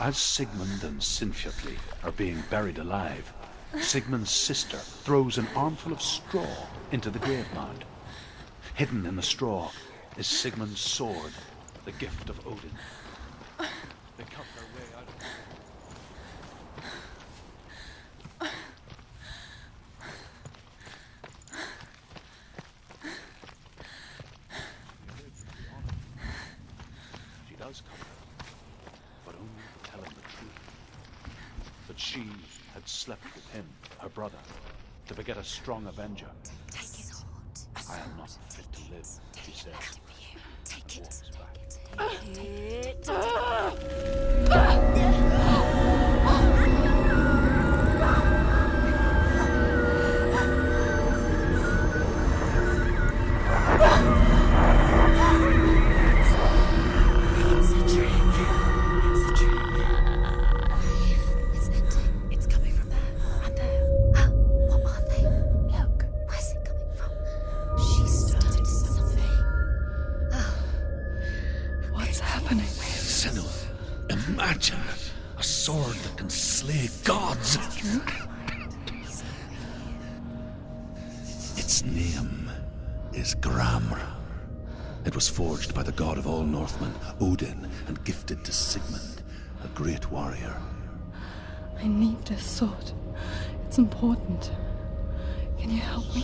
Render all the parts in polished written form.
As Sigmund and Sinfjotli are being buried alive, Sigmund's sister throws an armful of straw into the grave mound. Hidden in the straw is Sigmund's sword, the gift of Odin. They cut their way out of it. She does come out, but only to tell him the truth. That she had slept with him, her brother, to beget a strong avenger. Take it. I am not fit to live, she says. Take it. Walks back. Take it. A sword that can slay gods. Its name is Gramr. It was forged by the god of all Northmen, Odin, and gifted to Sigmund, a great warrior. I need this sword. It's important. Can you help me?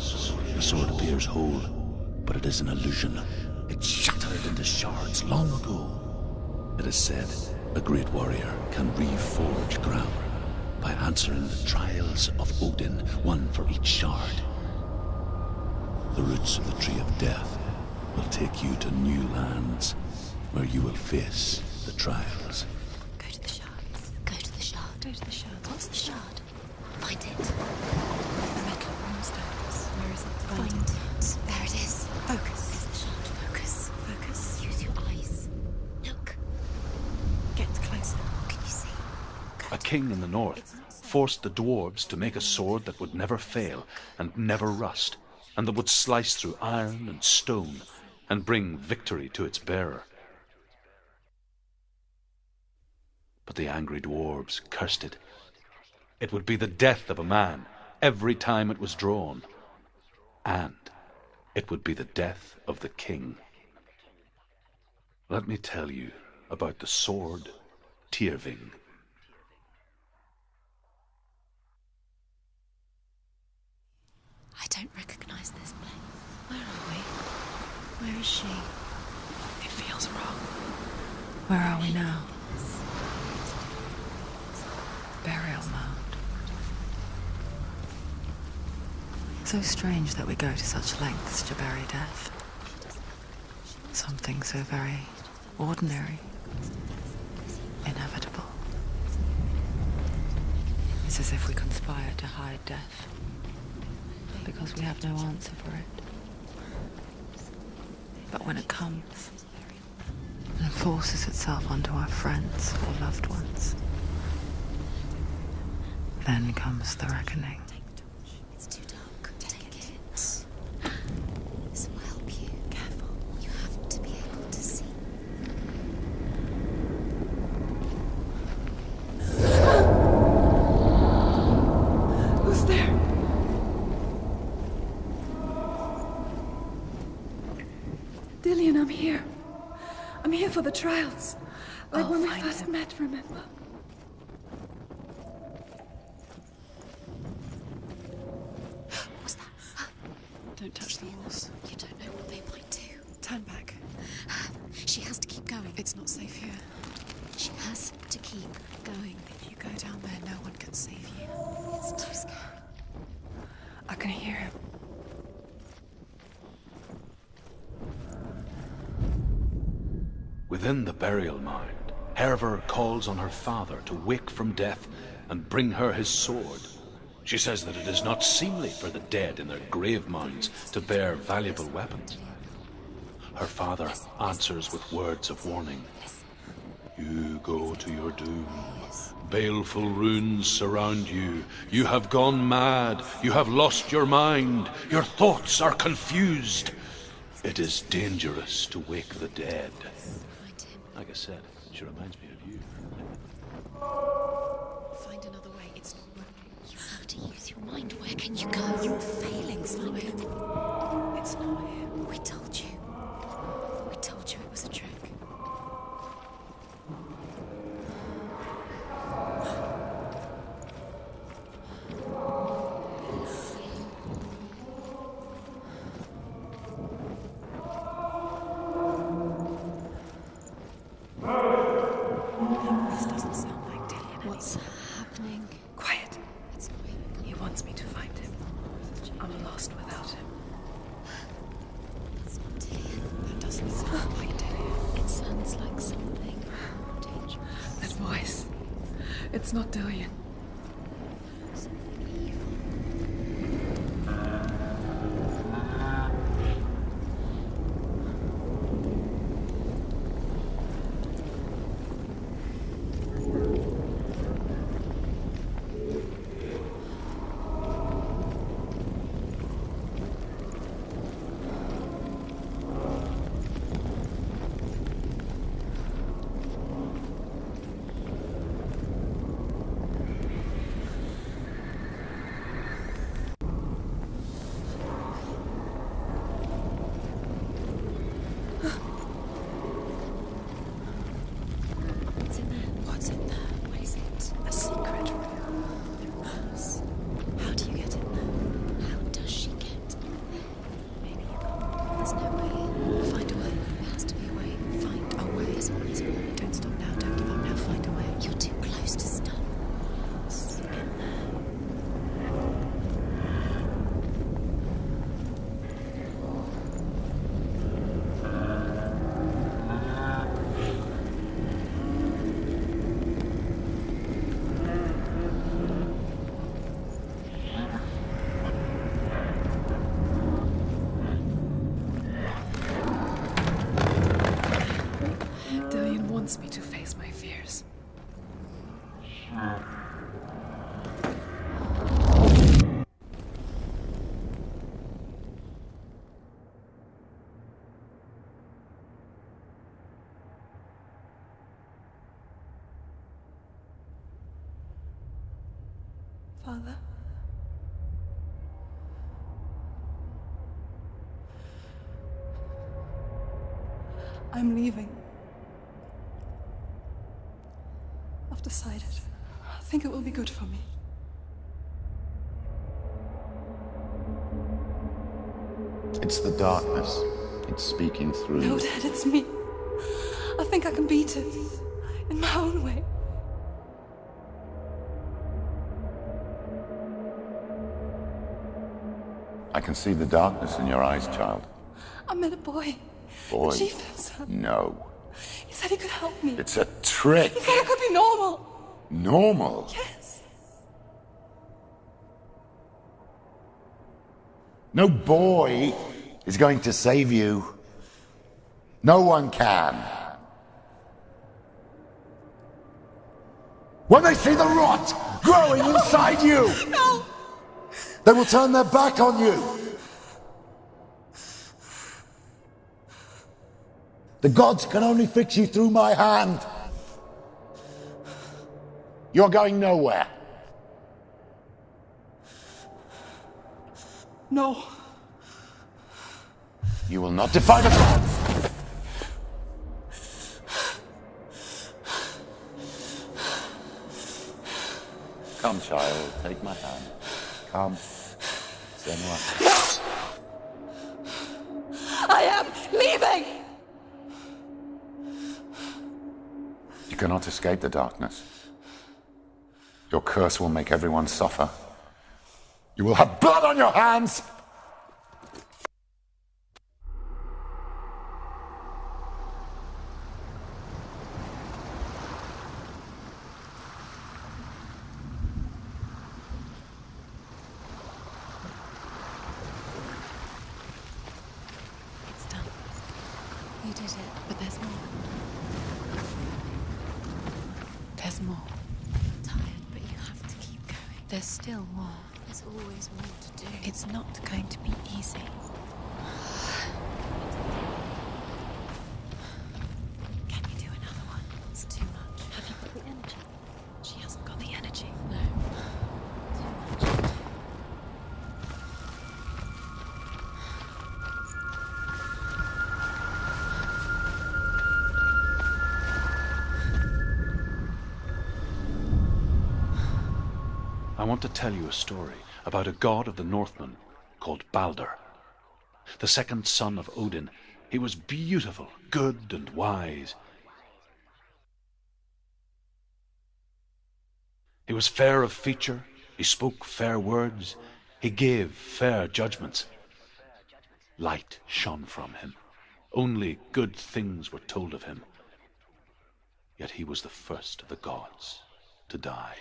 The sword appears whole, but it is an illusion. It shattered into shards long ago. It is said a great warrior can reforge Gramr by answering the trials of Odin, one for each shard. The roots of the tree of death will take you to new lands where you will face the trials. Go to the shard. Go to the shard. Go to the shard. What's the shard? Find it. The metal runestones. Where is it? Find it. There it is. Focus. There's the shard. Focus. Focus. Use your eyes. Look. Get closer. What can you see? A king in the north forced the dwarves to make a sword that would never fail and never rust, and that would slice through iron and stone and bring victory to its bearer. But the angry dwarves cursed it. It would be the death of a man every time it was drawn, and it would be the death of the king. Let me tell you about the sword Tyrving. I don't recognize this place. Where are we? Where is she? It feels wrong. Where are we now? Burial mound. So strange that we go to such lengths to bury death. Something so very ordinary, inevitable. It's as if we conspire to hide death, because we have no answer for it. But when it comes and forces itself onto our friends or loved ones, then comes the reckoning. It's too dark. Take it. This will help you. Careful. You have to be able to see. Who's there? Dillian, I'm here. I'm here for the trials. Like when we first met, remember? What's that? Don't touch the walls. You don't know what they might do. Turn back. She has to keep going. It's not safe here. She has to keep going. If you go down there, no one can save you. It's too scary. I can hear him. Within the burial mound, Hervor calls on her father to wake from death and bring her his sword. She says that it is not seemly for the dead in their grave mounds to bear valuable weapons. Her father answers with words of warning. You go to your doom. Baleful runes surround you. You have gone mad. You have lost your mind. Your thoughts are confused. It is dangerous to wake the dead. Like I said, she reminds me of you. Find another way. It's not working. You have to use your mind. Where can you go? You're failing, Simon. It's not him. We told you. We told you it was a trick. This doesn't sound like Dillian. What's happening? Quiet. It's not him. He wants me to find him. I'm lost without him. That's not Dillian. That doesn't sound like Dillian. It sounds like something dangerous. That voice. It's not Dillian. Something evil. What's in there? What's in there? What is it? A secret. Yes. How do you get in there? How does she get in there? Maybe you can't. There's no way in. Find a way. There has to be a way. Find a way. There's always a way. Don't stop now. Don't give up now. Find a way. You're too close to stop. What's in there? Dillian wants me to face my fears. Father? I'm leaving. I've decided. I think it will be good for me. It's the darkness. It's speaking through No, you. Dad, it's me. I think I can beat it. In my own way. I can see the darkness in your eyes, child. I met a boy. Boy. The chieftain's son. No. He said he could help me. It's a trick. He said I could be normal. Normal. Yes. No boy is going to save you. No one can. When they see the rot growing inside you, No! they will turn their back on you. The gods can only fix you through my hand. You're going nowhere. No. You will not defy the gods. Come, child, take my hand. Come. Senua. I am leaving! You cannot escape the darkness. Your curse will make everyone suffer. You will have blood on your hands! It's done. You did it, but there's more. There's more. I'm tired, but you have to keep going. There's still more. There's always more to do. It's not going to be easy. Can you do another one? It's too much. Have you got the energy? want to tell you a story about a god of the Northmen called Balder. The second son of Odin. He was beautiful, good, and wise. He was fair of feature, he spoke fair words, he gave fair judgments. Light shone from him. Only good things were told of him. Yet he was the first of the gods to die.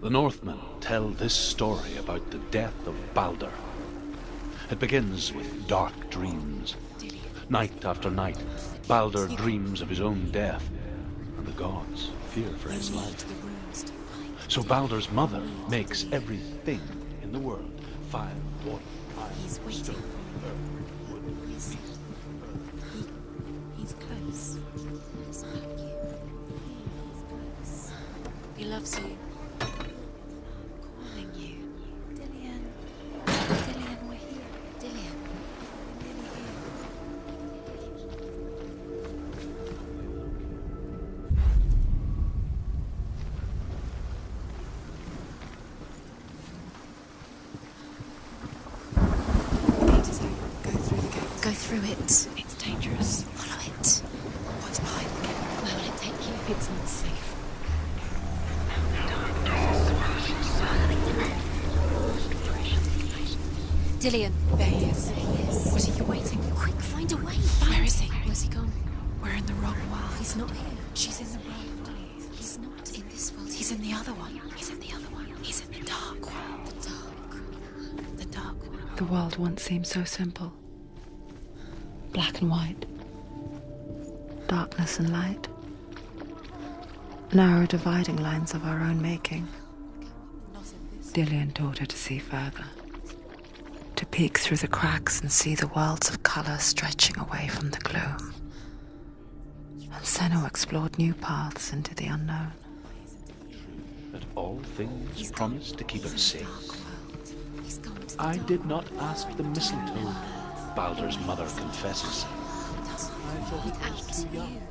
The Northmen tell this story about the death of Balder. It begins with dark dreams. Night after night, Balder dreams of his own death, and the gods fear for his life. So Balder's mother makes everything in the world: fire, water, iron, stone, earth, wood, beast. He's close. He loves you. Calling you. Dillian. Dillian, we're here. Dillian. We're nearly here. The gate is open. Go through the gate. Go through it. It's dangerous. Follow it. What's behind the gate? Where will it take you? It's not safe. Dillian. There he is. What are you waiting for? Quick, find a way. Where is he? Where's he gone? We're in the wrong world. He's not here. She's in the wrong world. He's not in this world. He's in the other one. He's in the other one. He's in the dark world. The dark world. The world once seemed so simple. Black and white. Darkness and light. Narrow dividing lines of our own making. Dillian taught her to see further. To peek through the cracks and see the worlds of colour stretching away from the gloom. And Senna explored new paths into the unknown. That all things promised to keep him safe. I did not ask the mistletoe, Balder's mother confesses. I thought it was too young.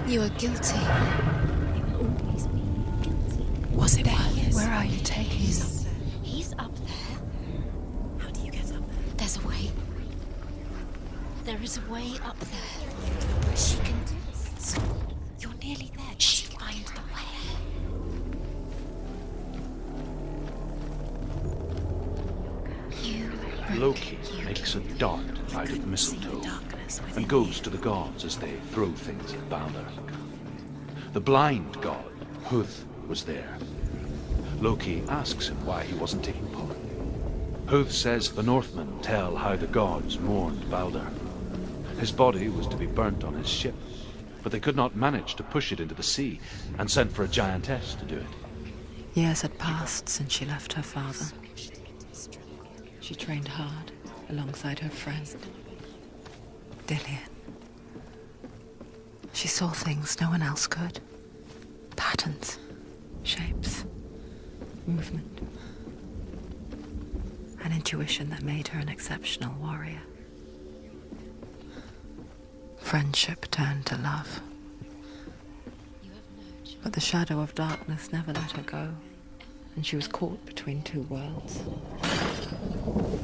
You are guilty. You will always be guilty. Was it worth? Where are you taking us? He's up there. How do you get up there? There's a way. There is a way up there. She can do this. You're nearly there. Just find the way. Loki makes a dart out of mistletoe and goes to the gods as they throw things at Balder. The blind god, Huth, was there. Loki asks him why he wasn't taking part. Huth says the Northmen tell how the gods mourned Balder. His body was to be burnt on his ship, but they could not manage to push it into the sea and sent for a giantess to do it. Years had passed since she left her father. She trained hard alongside her friend, Dillian. She saw things no one else could. Patterns, shapes, movement. An intuition that made her an exceptional warrior. Friendship turned to love. But the shadow of darkness never let her go, and she was caught between two worlds.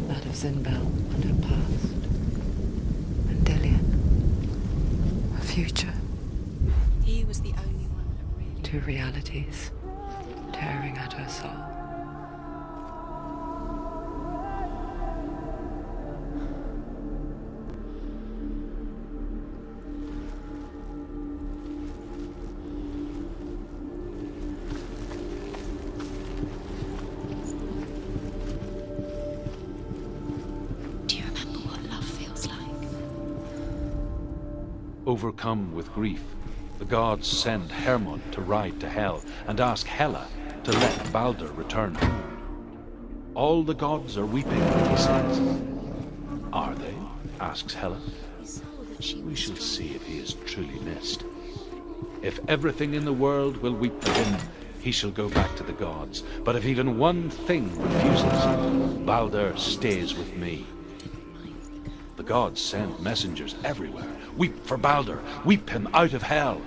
That of Zinbel and her past, and Dillian, her future. He was the only one that really... Two realities tearing at her soul. Overcome with grief, the gods send Hermod to ride to Hell and ask Hela to let Balder return home. All the gods are weeping, he says. Are they? Asks Hela. We shall see if he is truly missed. If everything in the world will weep for him, he shall go back to the gods. But if even one thing refuses, Balder stays with me. The gods send messengers everywhere. Weep for Balder, weep him out of Hell.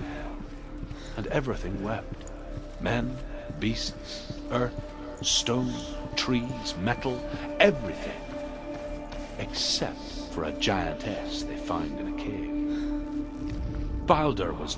And everything wept. Men, beasts, earth, stone, trees, metal, everything. Except for a giantess they find in a cave. Balder was...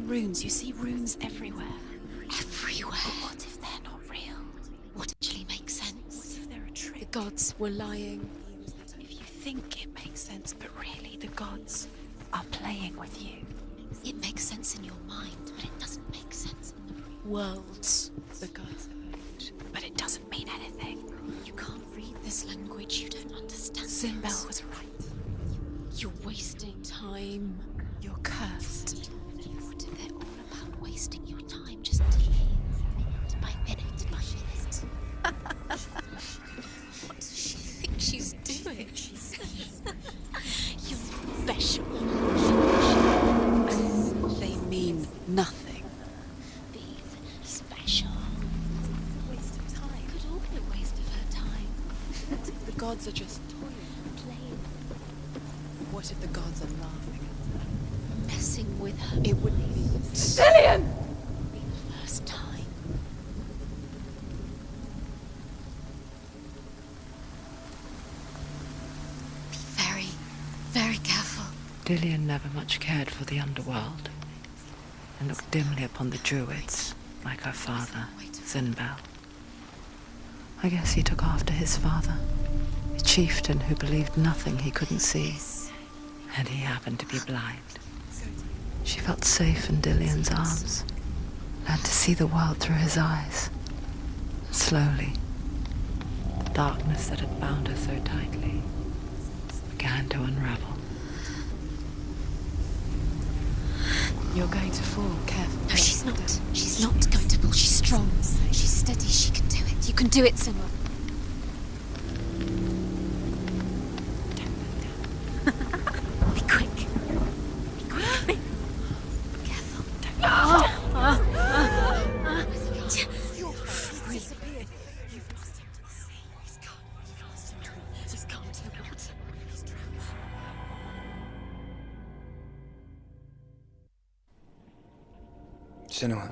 Runes, you see runes everywhere. Everywhere? But what if they're not real? What actually makes sense? What if they're a trick? The gods were lying. If you think it makes sense, but really the gods are playing with you. It makes sense in your mind, but it doesn't make sense in the worlds. The gods are moved, but it doesn't mean anything. You can't read this language, you don't understand. Zinbel was right. You're wasting time. You're cursed. They're all about wasting your time just to live minute by minute by minute. What does she think she's doing? You're special. They mean nothing. Being special. Waste of time. Could all be a waste of her time. What if the gods are just toying, playing? What if the gods are laughing at her? Messing with her. It would be Dillian! Be the first time. Be very, very careful. Dillian never much cared for the underworld, and looked dimly upon the druids, like her father, Zinbel. I guess he took after his father, a chieftain who believed nothing he couldn't see, and he happened to be blind. She felt safe in Dillian's arms, learned to see the world through his eyes. And slowly, the darkness that had bound her so tightly began to unravel. You're going to fall, careful. No, she's not. She's not going to fall. She's strong. She's steady. She can do it. You can do it, Sinwell. Be quick. Be quick. Careful. Senua,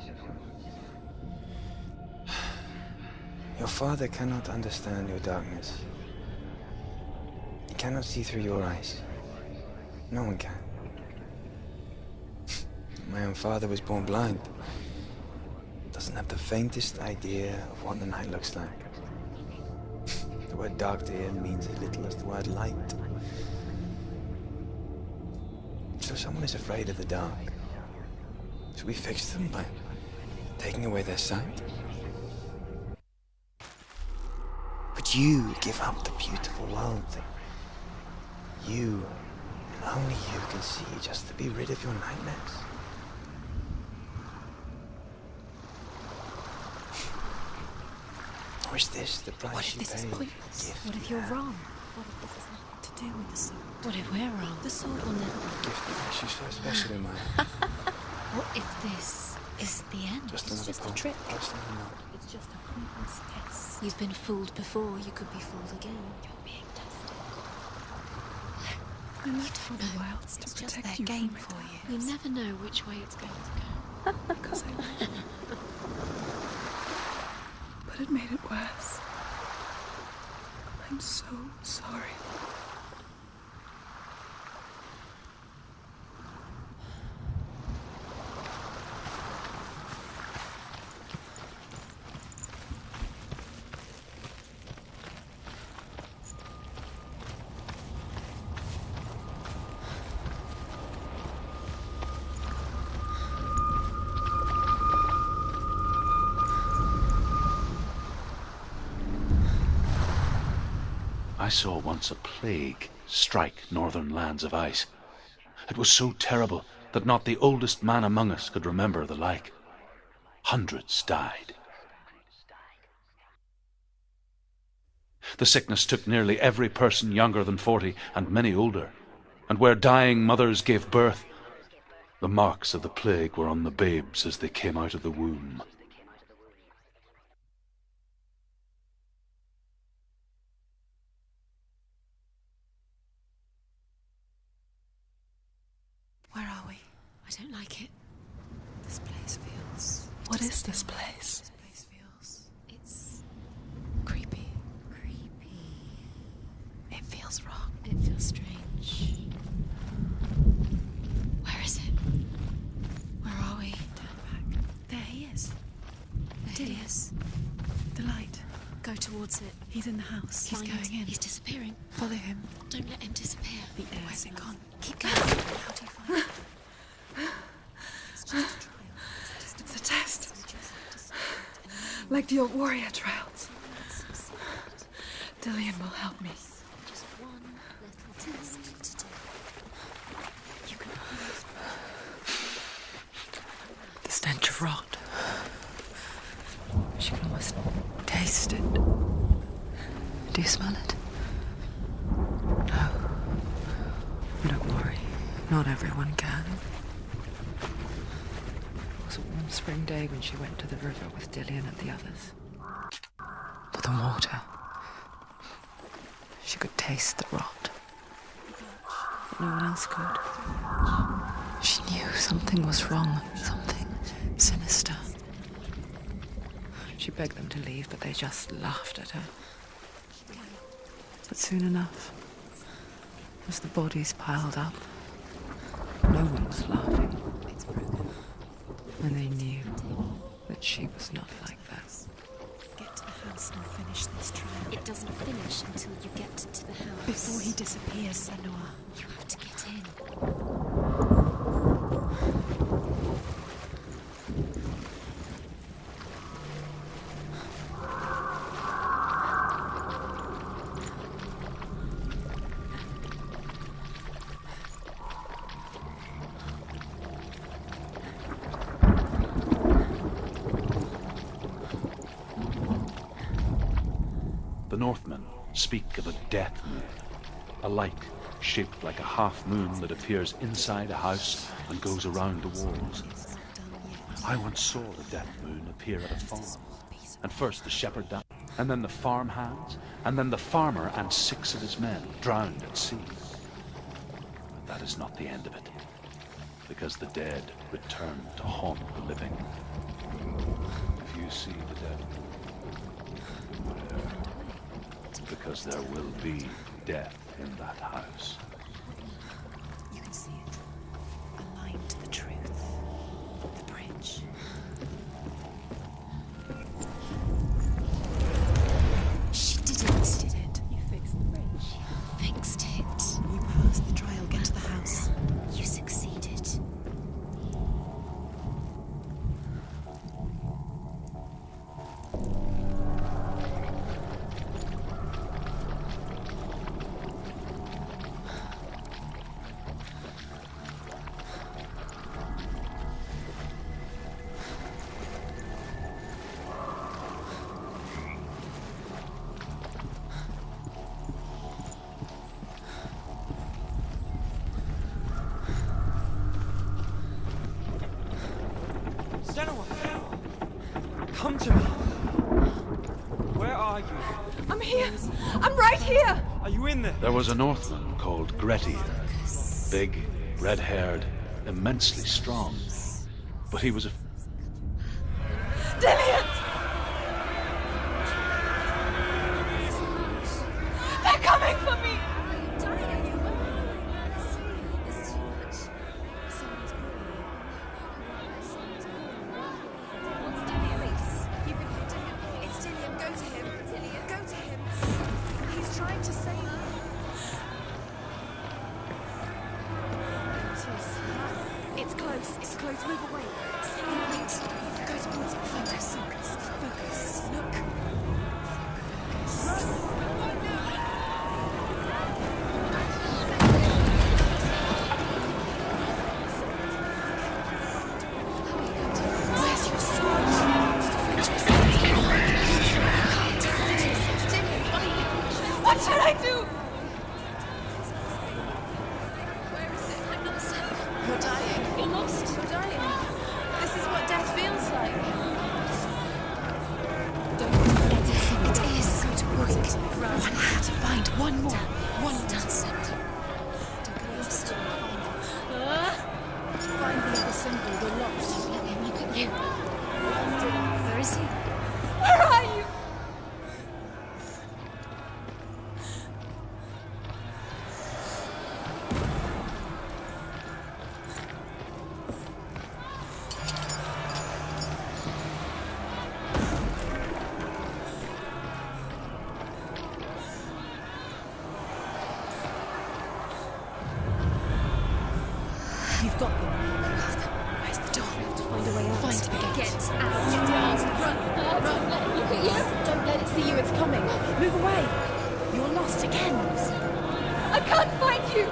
your father cannot understand your darkness. He cannot see through your eyes. No one can. My own father was born blind. Doesn't have the faintest idea of what the night looks like. The word dark to him means as little as the word light. So someone is afraid of the dark. Should we fix them by taking away their sight? Would you give up the beautiful world that you, and only you, can see just to be rid of your nightmares? Or is this the price What if you this is pay? pointless? Gift What if you you're have? wrong? What if this has nothing to do with the sword? What if we're wrong? The sword will never be. Gift that makes you so special in my What if this is the end? Just It's another just a pawn. trick. Just another knot. It's just a pointless test. You've been fooled before, you could be fooled again. You're being tested. I left for the wilds to It's just protect their you game from for my you. You never know which way it's going to go. because I love you. But it made it worse. I'm so sorry. I saw once a plague strike northern lands of ice. It was so terrible that not the oldest man among us could remember the like. Hundreds died. The sickness took nearly every person younger than 40 and many older, and where dying mothers gave birth, the marks of the plague were on the babes as they came out of the womb. Where are we? I don't like it. This place feels... What is this place? This place feels... It's... creepy. Creepy. It feels wrong. It feels strange. Where is it? Where are we? Turn back. There he is. There he is. The light. Go towards it. He's in the house. He's Find going in. He's disappearing. Follow him. Don't let him disappear. The air Where's is it enough. gone? Keep going. How do you find it? It's just a trial. It's a test. Like the old warrior trials. Dillian will help me. Just one little test to do. You can almost... The stench of rot. She can almost taste it. Do you smell it? No. Don't worry. Not everyone can. It was a warm spring day when she went to the river with Dillian and the others. But the water. She could taste the rot. No one else could. She knew something was wrong. Something sinister. She begged them to leave, but they just laughed at her. But soon enough, as the bodies piled up, no one was laughing. And they knew that she was not like that. Get to the house and finish this trial. It doesn't finish until you get to the house. Before he disappears, Senua. You have to get in. The Northmen speak of a death moon, a light shaped like a half moon that appears inside a house and goes around the walls. I once saw the death moon appear at a farm, and first the shepherd died, and then the farm hands, and then the farmer and 6 of his men drowned at sea. But that is not the end of it. because the dead return to haunt the living. If you see the dead, beware, because there will be death in that house. You can see it. A line to the truth. The bridge. She did it. Did it. You fixed the bridge. Fixed it. You passed the trial. Get to the house. You succeeded. Come to me. Where are you? I'm here. I'm right here. Are you in there? There was a Northman called Grettir. Big, red-haired, immensely strong. But he was a... Dillian! They're coming for me! It's close. Move away. Go towards it. Focus. Look. Where's your sword? What should I do? Where is it? I'm lost. You're dying. You're lost. You're dying. This is what death feels like. Don't let it sink. It is. Go towards it. One more to find. One more. One does it. Don't get lost. Find the other symbol. You're lost. Let him look at you. Where is he? Where are you? You've got them. Where's the door? We have to find a way out. Find the gate. Get out. Run. Run. Let it look at you. Don't let it see you. It's coming. Move away. You're lost again. I can't find you.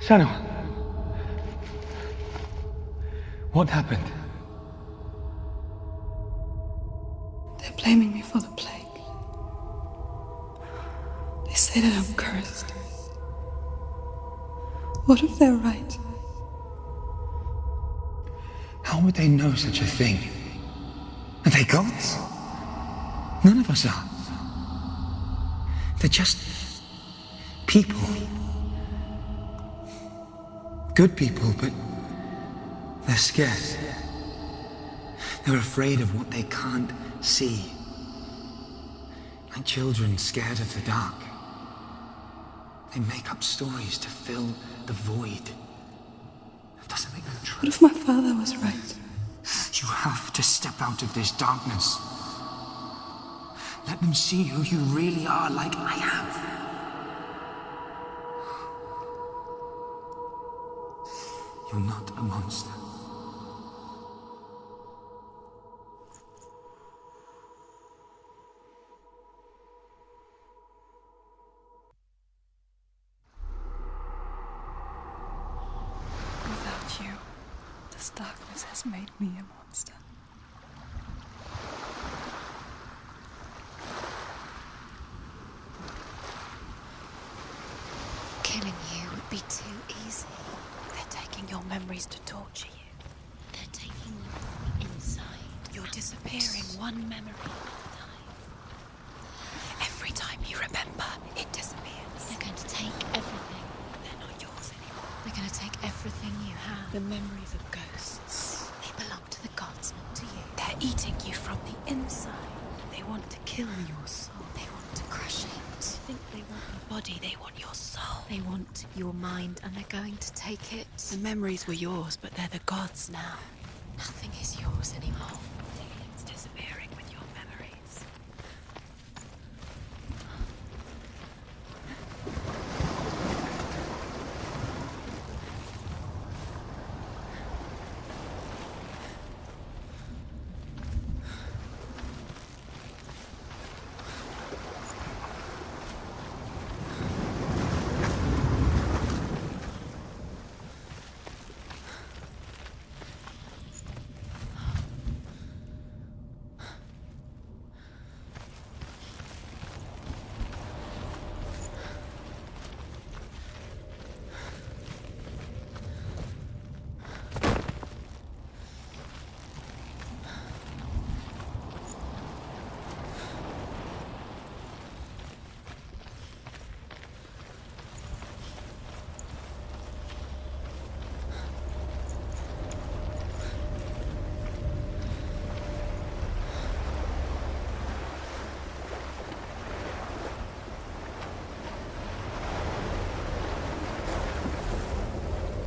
Senua! What happened? They're blaming me for the plague. They say that I'm cursed. What if they're right? How would they know such a thing? Are they gods? None of us are. They're just people. Good people, but they're scared. They're afraid of what they can't see. Like children scared of the dark. They make up stories to fill the void. That doesn't make them true. What if my father was right? You have to step out of this darkness. Let them see who you really are, like I am. You're not a monster. Without you, this darkness has made me a monster. Killing you would be too easy. They're taking your memories to torture you. They're taking you from the inside. You're disappearing one memory at a time. Every time you remember, it disappears. They're going to take everything. They're not yours anymore. They're going to take everything you have. The memories of ghosts. They belong to the gods, not to you. They're eating you from the inside. They want to kill your soul. They want to crush it. They think they want your body, they want your soul. They want your mind, and they're going to take it. The memories were yours, but they're the gods now. Nothing is yours anymore. It's disappearing with